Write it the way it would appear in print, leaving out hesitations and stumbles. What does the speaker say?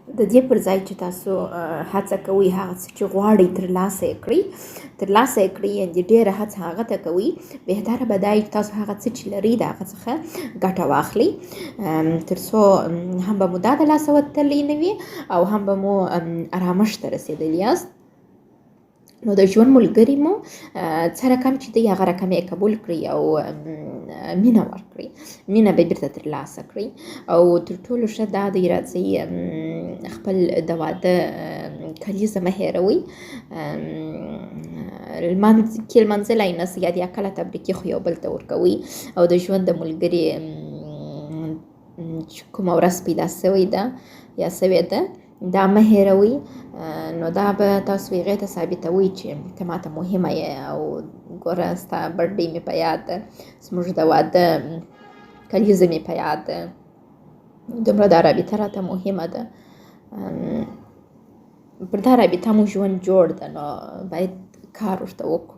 د دې پر ځای چې تاسو هڅه کوئ هغه څه چې غواړئ ترلاسه یې کړئ، یعنې ډېره هڅه هغه ته کوئ، بهتره به دا وي چې تاسو هغه څه چې لرئ د هغه څخه ګټه واخلئ، تر څو هم به مو دا د لاسه وتلی نه وي او هم به مو ارامښت ته رسېدلي یاست. نو د ژوند ملګري مو څه رقم چې دی هغه رقم یې قبول کړئ او مینه ورکړئ، مینه به بیرته ترلاسه کړئ. او تر ټولو ښه دا دی راځئ خپل د واده کلیزه مه هېروئ، لمانځلی نسئ یا کله تبریکي خو یو بل ته ورکوئ او د ژوند د ملګري کومه ورځ پیدا سوې ده یا سوې ده دا مه هېروئ، نو دا به تاسو هغې ته ثابتوئ چې ته ماته مهمه یې او ګوره ستا برډې مې په یاد ده، زموږ د واده کلیزه مې په یاد ده، دومره دا رابطه راته مهمه ده، پر دا رابطه مو ژوند جوړ ده، نو باید کار ورته وکړو.